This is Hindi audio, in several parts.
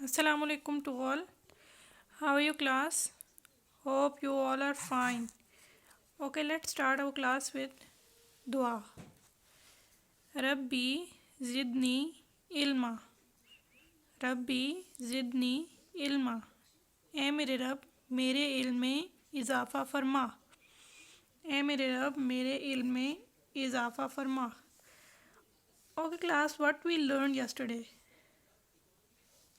Assalamu alaikum to all. How are you, class? Hope you all are fine. Okay, let's start our class with dua. Rabbi zidni ilma. Rabbi zidni ilma. ए मेरे रब मेरे इल्म में इजाफ़ा फरमा. ए मेरे रब मेरे इल्म में इजाफ़ा फरमा. Okay, class, what we learned yesterday?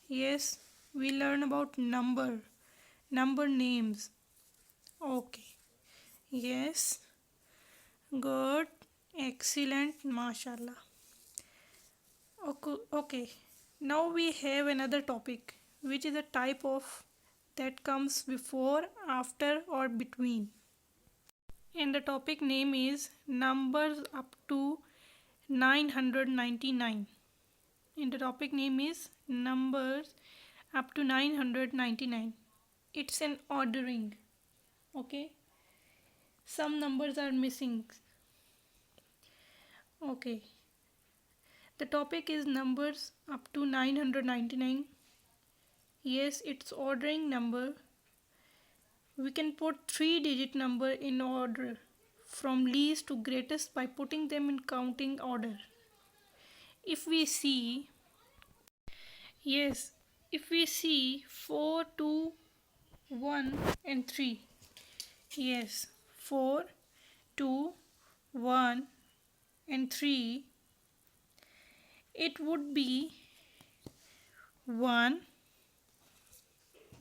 Yes, we learned about number names. Okay. Yes. Good. Excellent. MashaAllah. Okay. Now we have another topic, which is a type of that comes before, after, or between. And the topic name is numbers up to 999. And the topic name is numbers up to 999. It's an ordering. Okay. Some numbers are missing. Okay. The topic is numbers up to 999. Yes, it's ordering number. We can put 3-digit number in order from least to greatest by putting them in counting order. If we see 4, 2, 1 and 3. Yes, 4, 2, 1 and 3. It would be 1,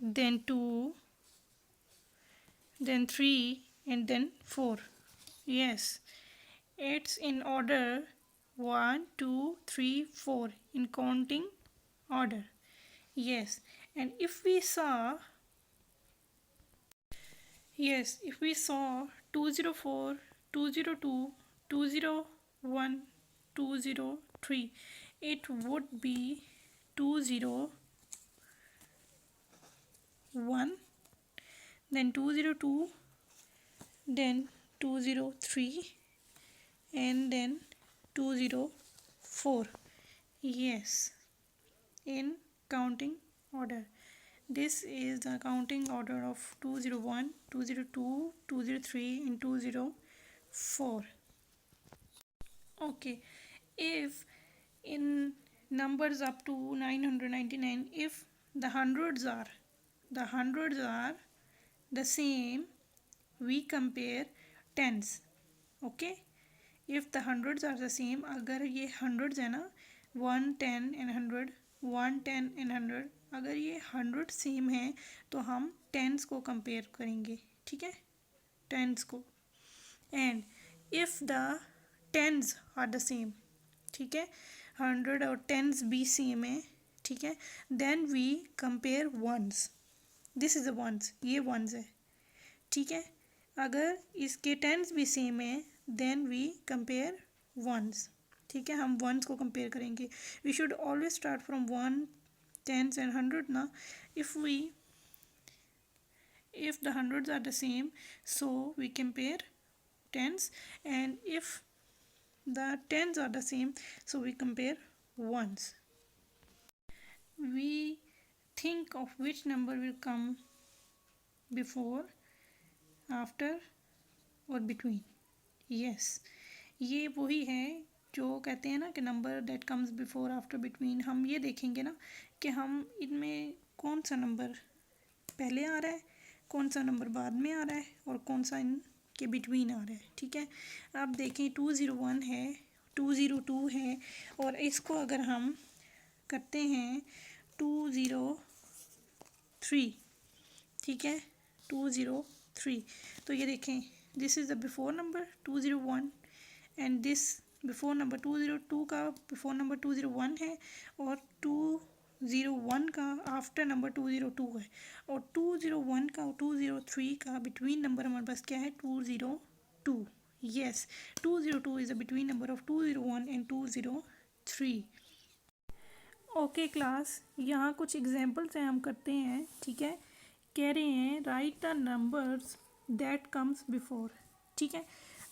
then 2, then 3 and then 4. Yes, it's in order 1, 2, 3, 4 in counting order. Yes, and if we saw 204, 202, 201, 203, it would be 201, then 202, then 203 and then 204. Yes, in counting order. This is the counting order of 201, 202, 203 and 204. Okay, if in numbers up to 999, if the hundreds are the same, we compare tens. Okay, if the hundreds are the same, अगर ये hundreds है ना 1, 10 and 100, 1, 10 and 100, अगर ये 100 सेम है तो हम टेंस को कंपेयर करेंगे. ठीक है, टेंस को. And if the tens are the same, ठीक है, 100 और टेंस भी सेम है, ठीक है, then we compare ones. This is a ones, ये वंस है. ठीक है, अगर इसके टेंस भी सेम है देन वी कंपेयर वंस. ठीक है, हम वंस को कंपेयर करेंगे. We should always start from 1, 10 and 100 ना. if the hundreds are the same, so we compare tens, and if the tens are the same, so we compare ones. We think of which number will come before, after or between. Yes, ये वही है जो कहते हैं ना कि number that comes before, after, between. हम ये देखेंगे ना कि हम इनमें कौन सा नंबर पहले आ रहा है, कौन सा नंबर बाद में आ रहा है और कौन सा इनके बिटवीन आ रहा है. ठीक है, अब देखें 201 है, 202 है, और इसको अगर हम करते हैं 203, ठीक है, 203, तो ये देखें this is the before number 201 and this before number 202 का बिफोर नंबर 201 है, और 201 का आफ्टर नंबर 202 है, और 201 का और 203 का बिटवीन नंबर हमारे पास क्या है, 202. Yes, 202 is the between number of 201 and 203. Okay class, यहाँ कुछ एग्जांपल्स हैं, हम करते हैं. ठीक है, कह रहे हैं right the numbers that comes before. ठीक है,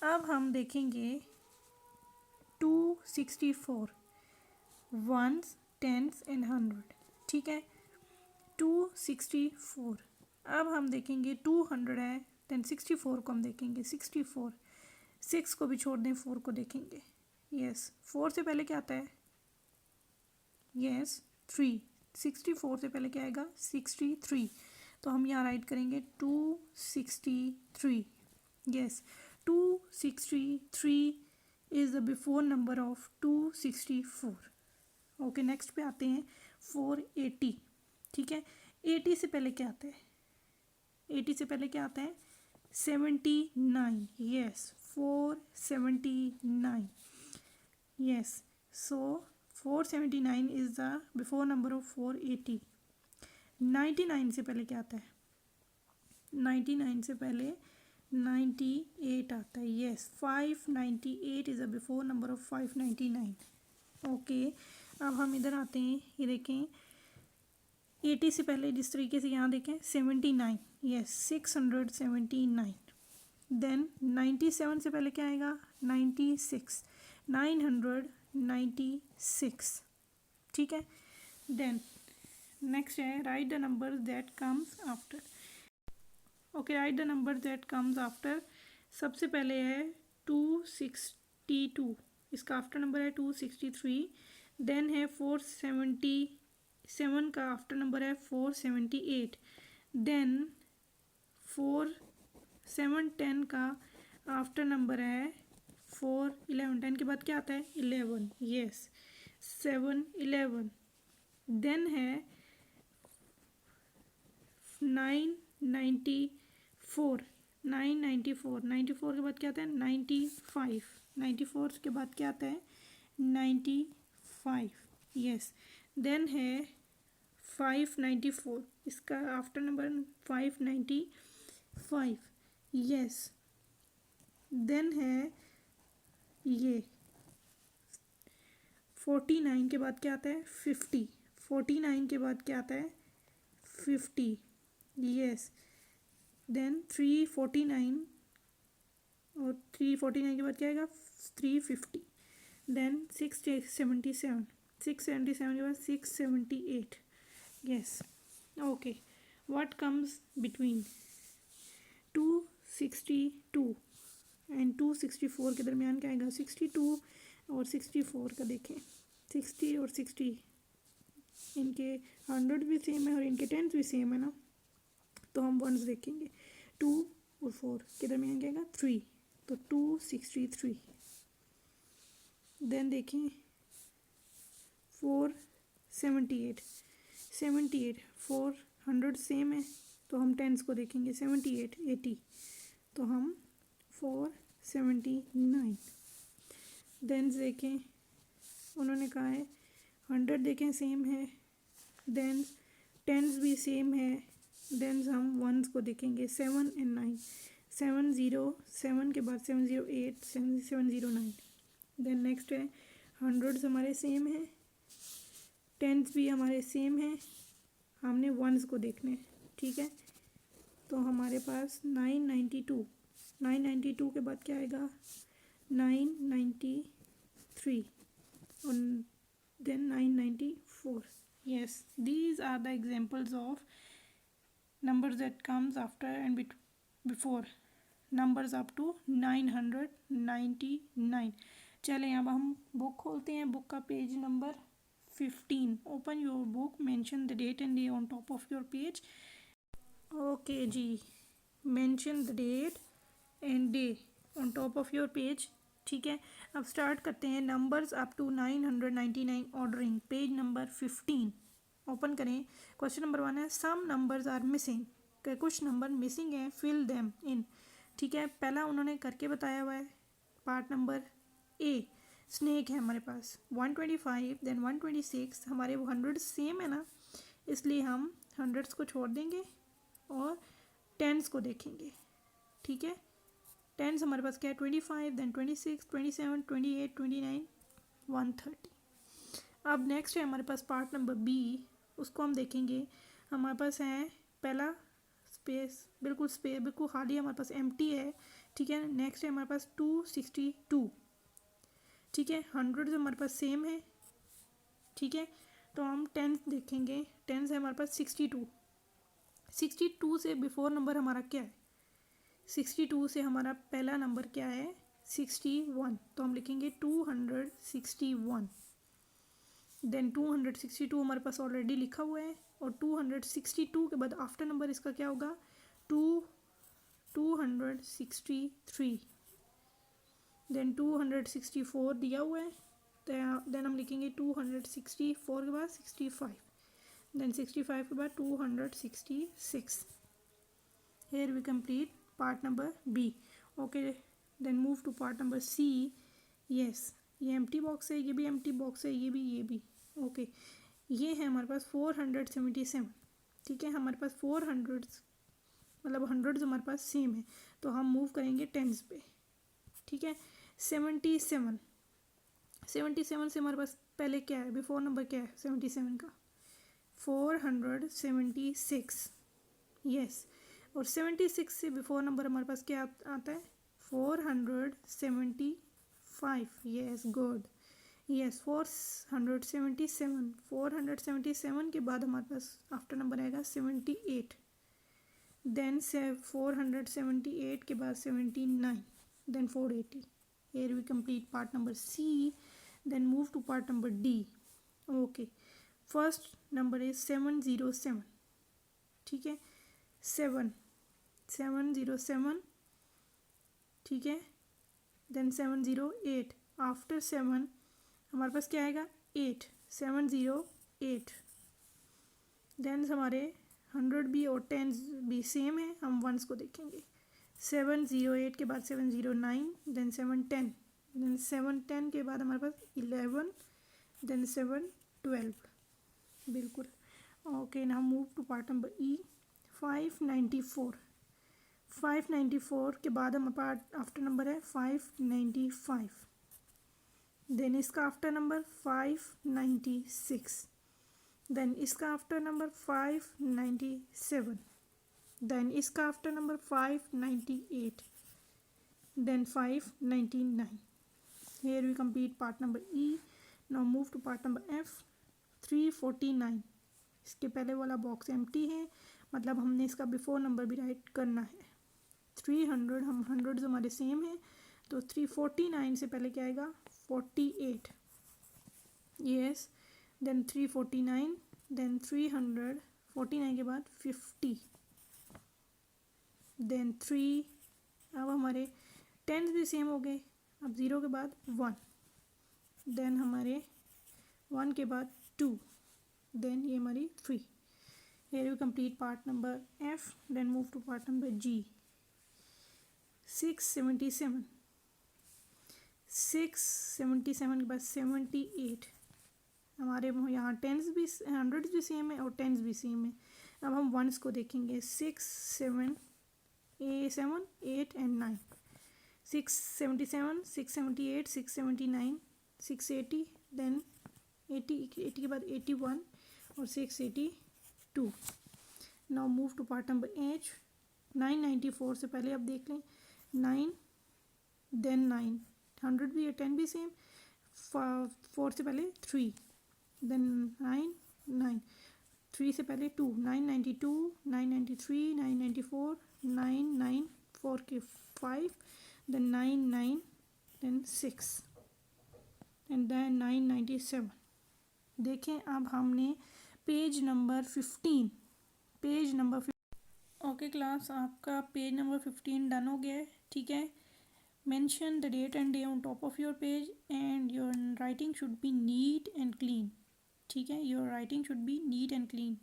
अब हम देखेंगे 264 वंस, टेंस एंड 100. ठीक है, 264। अब हम देखेंगे 200 है, देन 64 को हम देखेंगे 64, 6 को भी छोड़ दें, 4 को देखेंगे। यस 4 से पहले क्या आता है? यस 3। 64 से पहले क्या आएगा? 63। तो हम यहाँ राइट करेंगे 263। Yes 263 is the before number of 264। Okay next पे आते हैं 480। ठीक है, 80 से पहले क्या आता है? 80 से पहले क्या आता है? 79। Yes 479। Yes so 479 is the before number of 480। 99 से पहले क्या आता है? 99 से पहले 98 आता है। Yes 598 is the before number of 599। Okay अब हम इधर आते हैं, ये देखें 80 से पहले जिस तरीके से यहाँ देखें 79। यस 679। देन 97 से पहले क्या आएगा? 96। 996। ठीक है, देन नेक्स्ट है right the number that comes after. Okay right the number that comes after. सबसे पहले है 262, इसका आफ्टर नंबर है 263। देन है 477 का आफ्टर नंबर है 478। देन 4710 का आफ्टर नंबर है 411। 10 के बाद क्या आता है? 11। यस 711। देन है 994। 994। 94 के बाद क्या आता है? 95। 94 के बाद क्या आता है? 95। यस देन है 594, इसका आफ्टर नंबर 595। यस देन है ये 49 के बाद क्या आता है? 50। 49 के बाद क्या आता है? 50। यस देन 349, और 349 के बाद क्या आएगा? 350। देन 677। 677 के बाद 678। Yes okay what comes between 262 and 264 के दरमियान क्या आएगा? 62 और 64 का देखें। 60 और 60 इनके 100 भी सेम है और इनके 10 भी सेम है ना, तो हम वंस देखेंगे। 2 और 4 के दरमियान क्या आएगा? 3, तो 263। देन देखें 478। 78 400 सेम है, तो हम 10s को देखेंगे। 78 80, तो हम 479। देन देखें उन्होंने कहा है 100 देखें सेम है, देन 10s भी सेम है। देन हम वंस को देखेंगे 7 एंड 9। 707 के बाद 708 709। देन नेक्स्ट है 100 हमारे सेम है, 10s भी हमारे सेम है, हमने वंस को देखने। ठीक है, तो हमारे पास 992। 992 के बाद क्या आएगा? 993 और then 994। yes these are the examples of numbers that comes after and before numbers up to 999। चलें अब हम बुक खोलते हैं। बुक का page number 15। Open your book, mention the date and day on top of your page. Okay जी, mention the date and day on top of your page. ठीक है, अब स्टार्ट करते हैं। Numbers up to 999 ordering, page number 15। Open करें। क्वेश्चन नंबर 1 है सम नंबर्स आर मिसिंग, कुछ नंबर मिसिंग हैं, फिल देम इन। ठीक है, पहला उन्होंने करके बताया हुआ है। पार्ट नंबर ए स्नेक है हमारे पास 125, देन 126। हमारे वो 100 सेम है ना, इसलिए हम 100s को छोड़ देंगे और 10s को देखेंगे। ठीक है, 10s हमारे पास क्या है? 25, देन 26, 27, 28, 29, 130। अब नेक्स्ट है हमारे पास पार्ट नंबर बी, उसको हम देखेंगे। हमारे पास है पहला स्पेस, बिल्कुल खाली हमारे पास एम्प्टी है। ठीक है, नेक्स्ट है हमारे पास 262। ठीक है, 100 हमारे पास सेम है। ठीक है, तो हम टेंस देखेंगे। टेंस है हमारे पास 62। 62 से बिफोर नंबर हमारा क्या है? 62 से हमारा पहला नंबर क्या है? 61। तो हम लिखेंगे 261। देन 262 हमारे पास ऑलरेडी लिखा हुआ है, और 262 के बाद आफ्टर नंबर इसका क्या होगा? 263। देन 264 दिया हुआ है, देन हम लिखेंगे 264 के बाद 65। देन 65 के बाद 266। Here we complete part number B. Okay, then move to part number C. Yes, ये एम्प्टी बॉक्स है, ये भी एम्प्टी बॉक्स है, ये भी ओके। ये है हमारे पास 477। ठीक है, हमारे पास 400 मतलब हंड्रेड्स हमारे पास सेम है, तो हम मूव करेंगे टेंस पे। ठीक है, 77। 77 से हमारे पास पहले क्या है? बिफोर नंबर क्या है 77 का? 476। यस, और 76 से बिफोर नंबर हमारे पास क्या आता है? 475। Yes, good. यस, 477। 477 के बाद हमारे पास आफ्टर नंबर आएगा 78। देन से 478 के बाद 79। Then 480। Here we complete part number C. Then move to part number D. Okay, first number is 707. ठीक है, 707। ठीक है, देन 708। आफ्टर 7 हमारे पास क्या आएगा? 8। 708। देन हमारे 100 भी और 10 भी सेम है, हम वंस को देखेंगे। 708 के बाद 709। देन 710। देन 710 के बाद हमारे पास 11। देन 712। बिल्कुल okay. Now move to part number E. 594। 594 के बाद हमारे पास आफ्टर नंबर है 595। देन इसका आफ्टर नंबर 596। देन इसका आफ्टर नंबर 597। देन इसका after number 598। Then 599। Here we complete part number E. Now move to part number F. 349। इसके पहले वाला बॉक्स एम्प्टी है, मतलब हमने इसका बिफोर नंबर भी राइट करना है। 300, हम हंड्रेड्स हमारे सेम है, तो 349 से पहले क्या आएगा? 48। Yes, then 349। देन 349 के बाद 50। देन 3। अब हमारे टेंस भी सेम हो गए। अब 0 के बाद 1। देन हमारे 1 के बाद 2। देन ये हमारी 3। Here we complete part number F. Then move to part number G. 677। 677 के बाद 78। हमारे यहाँ टेंस भी हंड्रेड्स भी सेम है और टेंस भी सेम है। अब हम वंस को देखेंगे। 6 7 8 एंड 9। 677, 678, 679, 680। देन 80 के बाद 81 और 682। Now move to part number H। 994 से पहले आप देख लें 9। देन 9। 100 भी है, 10 भी सेम। 4 से पहले 3। देन 9 9। 3 से पहले 2। 992, 993, 994, 994 के 5। देन 99। Then 6 and then 997। देखें, अब हमने page number 15। Page number okay class, आपका पेज नंबर 15 डन हो गया है। ठीक है, mention the date and day on top of your page and your writing should be neat and clean. ठीक है, your writing should be neat and clean.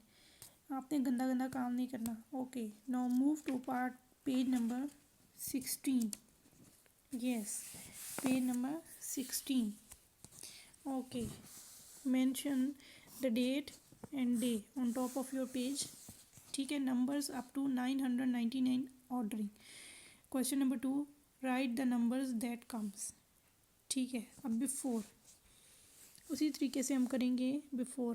आपने गंदा गंदा काम नहीं करना। Okay, now move to part page number 16। Yes, page number 16। Okay, mention the date and day on top of your page. ठीक है, numbers up to 999 ordering. Question number 2, write the numbers that comes. ठीक है, अब बिफोर उसी तरीके से हम करेंगे। बिफोर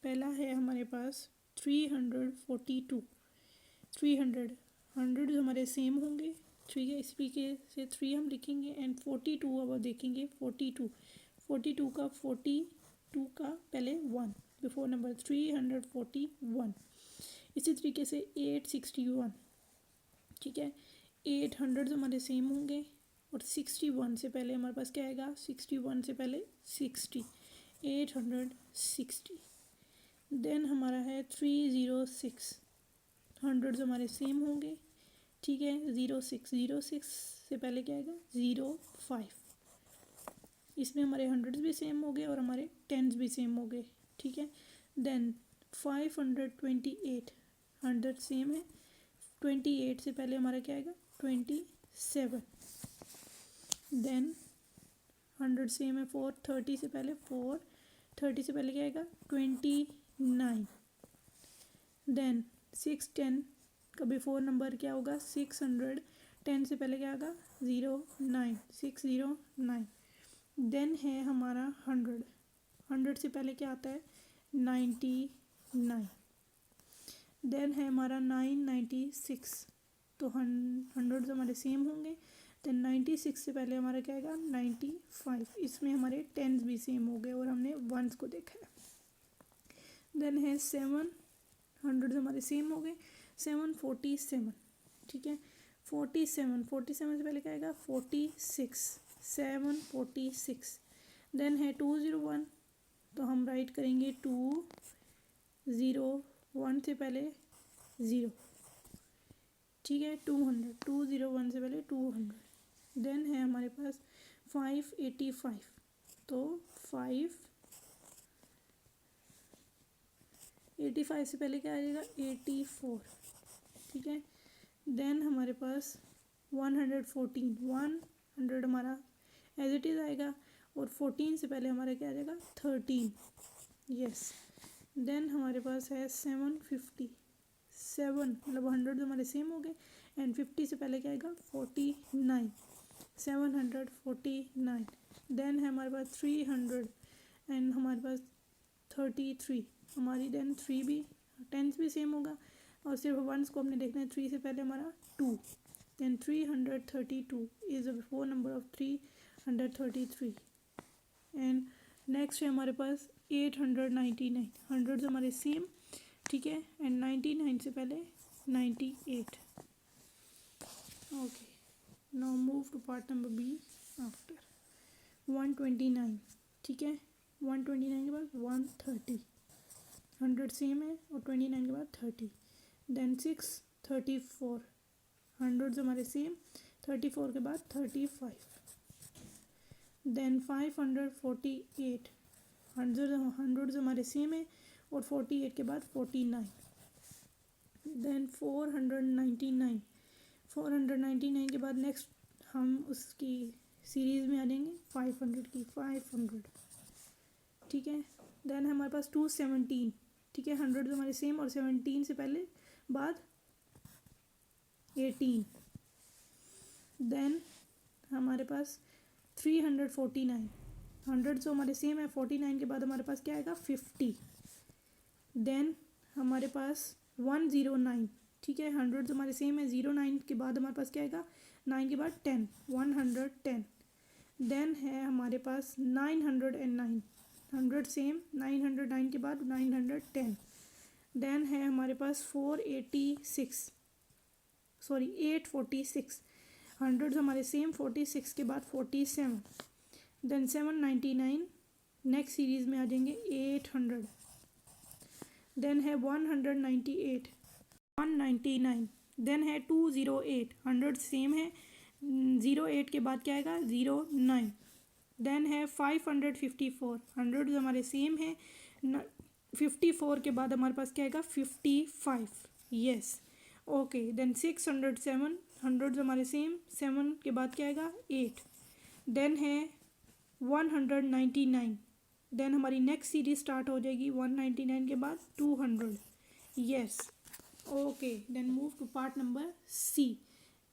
पहला है हमारे पास 342। 300 हंड्रेड हमारे सेम होंगे। ठीक है, इस तरीके से 3 हम लिखेंगे एंड 42 अब देखेंगे। 42 का 40 2 का पहले 1 बिफोर नंबर 341। इसी तरीके से 861, ठीक है। 800 हमारे सेम होंगे और 61 से पहले हमारे पास क्या आएगा, 61 से पहले 60, 860। देन हमारा है 306, हंड्रेड्स हमारे सेम होंगे, ठीक है। 06 से पहले क्या आएगा, 05। इसमें हमारे हंड्रेड्स भी सेम हो गए और हमारे टेंस भी सेम हो गए, ठीक है। देन 528, हंड्रेड सेम है, 28 से पहले हमारा क्या आएगा, 27। देन हंड्रेड सेम है, 430 से पहले 430 से पहले क्या आएगा, 29। देन 610 का बिफोर नंबर क्या होगा, 610 से पहले क्या आएगा, 09, 609। देन है हमारा 100 से पहले क्या आता है, 99। देन है हमारा 996, तो हंड्रेड्स हमारे सेम होंगे। देन 96 से पहले हमारा क्या आएगा, 95। इसमें हमारे टेंस भी सेम हो गए और हमने वंस को देखा है। देन है 7, हंड्रेड्स हमारे सेम हो गए, 747, ठीक है। 47 से पहले क्या आएगा, 46, 746। देन है 201, तो हम राइट करेंगे 201 से पहले 0, ठीक है। 200, 201 से पहले 200। देन है हमारे पास 585, तो 585 से पहले क्या आ जाएगा, 84, ठीक है। देन हमारे पास 114, 100 हमारा एज इट इज़ आएगा और 14 से पहले हमारा क्या आ जाएगा, 13, यस। देन हमारे पास है 750, 7 मतलब 100 हमारे सेम हो गए एंड 50 से पहले क्या आएगा, 49, 749। देन है हमारे पास 300 एंड हमारे पास 33 हमारी, देन 3 भी टेंस भी सेम होगा और सिर्फ वंस को हमने देखना है। 3 से पहले हमारा 2, then 332 is a before number of 333। And next है हमारे पास 899, हंड्रेड्स हमारे सेम, ठीक है। एंड 99 से पहले 98। Okay, now move to part number B after 129, ठीक है। 129 के बाद 130, 100 सेम है और 29 के बाद 30। देन 634, हंड्रेड्स हमारे सेम, 34 के बाद 35। देन 548, हंड्रेड्स हमारे सेम है और 48 के बाद 49। देन 499, 499 के बाद नेक्स्ट हम उसकी सीरीज़ में आ जाएंगे 500 की, 500, ठीक है। देन हमारे पास 217, ठीक है। हंड्रेड्स हमारे सेम और 17 से पहले बाद 18। देन हमारे पास 349, हंड्रेड तो हमारे सेम है, 49 के बाद हमारे पास क्या आएगा, 50। देन हमारे पास 109, ठीक है। हंड्रेड हमारे सेम है, 09 के बाद हमारे पास क्या आएगा, 9 के बाद 10, 110। देन है हमारे पास 909, हंड्रेड सेम, 909 के बाद 910। देन है हमारे पास 846, हंड्रेड्स हमारे सेम, 46 के बाद 47। देन 799, नेक्स्ट सीरीज में आ जाएंगे 800। देन है 198, 199। देन है 208, हंड्रेड सेम है, 08 के बाद क्या आएगा, 09। देन है 554, हंड्रेड हमारे सेम है, 54 के बाद हमारे पास क्या आएगा, 55, यस, ओके। देन 607, हंड्रेड हमारे सेम, 7 के बाद क्या आएगा, 8। देन है 199, देन हमारी नेक्स्ट सीरीज स्टार्ट हो जाएगी 199 के बाद 200, yes, okay. Then move to part number C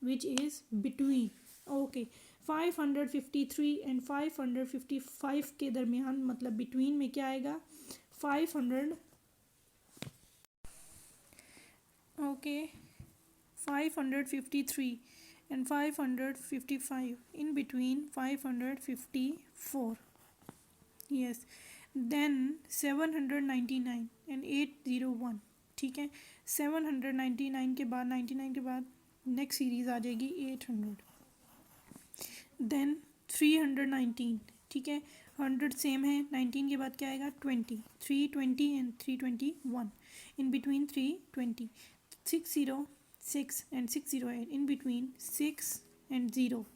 which is between, okay. 553 and 555 के दरमियान, मतलब बिटवीन में क्या आएगा, 500, okay. 553 and 555, in between 554, yes. Then 799 and 801, ठीक है। 799 के बाद 99 के बाद नेक्स्ट सीरीज़ आ जाएगी 800, देन 319, ठीक है। 100 सेम है, 19 के बाद क्या आएगा 20, 320 and 321, in between 320, 606 and 608, in between 6 and 0.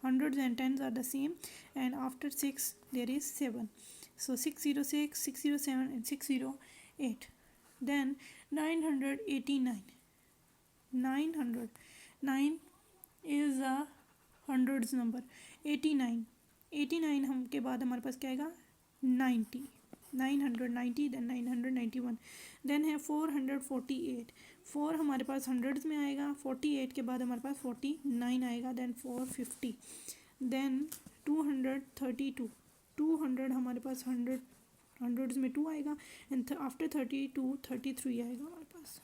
Hundreds and tens are the same, and after 6 there is 7. So 606, 607 and 608. Then 989. 900. 9 is a hundreds number. 89. 89 हम के बाद हमारे पास क्या आएगा 90. 990, then 991. देन है 448. 4 हमारे पास हंड्रेड्स में आएगा, 48 के बाद हमारे पास 49 आएगा, देन 450, देन 232. 200 हमारे पास हंड्रेड्स में 2 आएगा, एंड आफ्टर 32 33 आएगा हमारे पास,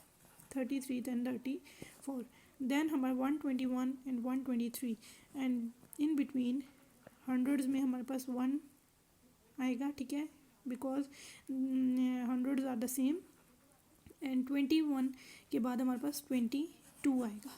33 देन 34, देन हमारे 121 and 123, and in between hundreds में हमारे पास 1 आएगा, ठीक है, because hundreds are the same, and 21 के बाद हमारे पास 22 आएगा.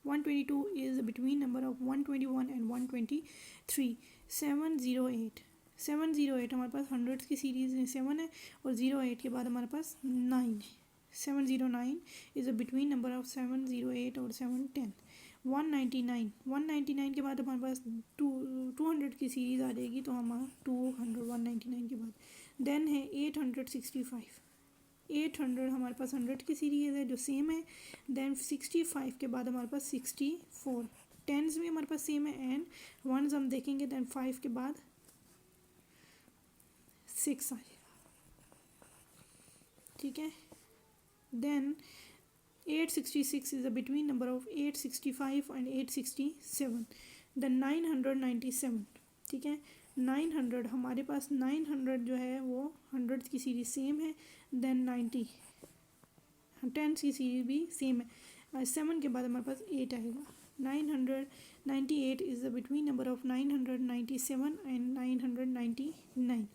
122 is between number of 121 and 123. 708. 708 हमारे पास हंड्रेड्स की सीरीज में 7 है, और 08 के बाद हमारे पास 9 है. 709 is a between number of 708 और 710. 199. 199 के बाद हमारे पास 200 की सीरीज़ आ जाएगी, तो हमारा 200 199 के बाद. देन है 865. 800 हमारे पास 100 की सीरीज़ है जो सेम है. देन 65 के बाद हमारे पास 64. टेंस भी हमारे पास सेम है, एंड वंस हम देखेंगे, देन 5 के बाद 6 आ जाएगा, ठीक है. Then 866 is a between number of 865 and 867. then 997, ठीक है. 900 हमारे पास 900 जो है वो हंड्रेड्स की सीरीज सेम है. देन 90 टेंस की सीरीज भी सेम है. 7 के बाद हमारे पास 8 आएगा. 998 is the between number of 997 and 999.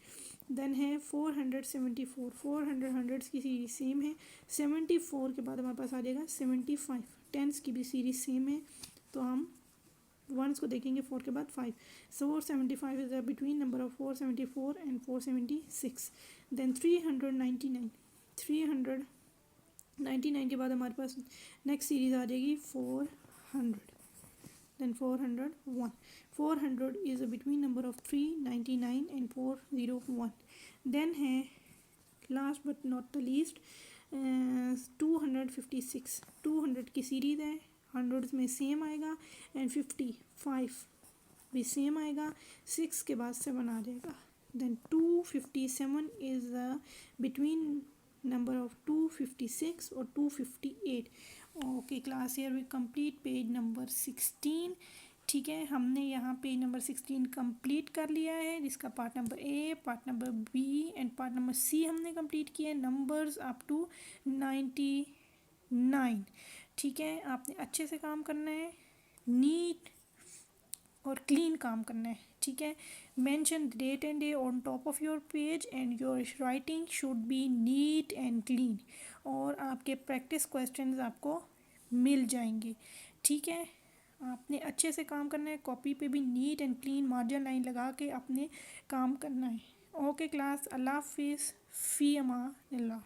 Then है 474. 400 हंड्रेड्स की सीरीज सेम है. 74 के बाद हमारे पास आ जाएगा 75. टेंस की भी सीरीज सेम है, तो हम वंस को देखेंगे 4 के बाद 5. 475 is between number of 474 and 476. Then 399. 399 के बाद हमारे पास नेक्स्ट सीरीज आ जाएगी 400. then 401. 400 is a between number of 399 and 401. then है last but not the least 256. 200 की सीरीज है, हंड्रेड्स में सेम आएगा, एंड 55 भी सेम आएगा. 6 के बाद 7 आ जाएगा. then 257 is between number of 256 or 258. Okay class, here we complete page number 16. ठीक है, हमने यहाँ पेज नंबर 16 कंप्लीट कर लिया है, जिसका part number A, part number B and part number C हमने कंप्लीट किया है. Numbers up to 99. ठीक है, आपने अच्छे से काम करना है, नीट और क्लीन काम करना है. ठीक है, mention date and day on top of your page, and your writing should be neat and clean, और आपके प्रैक्टिस क्वेश्चंस आपको मिल जाएंगे. ठीक है, आपने अच्छे से काम करना है, कॉपी पे भी NEET and clean margin line लगा के अपने काम करना है. ओके क्लास, अल्लाह हाफिज़, फ़ी अमान अल्लाह.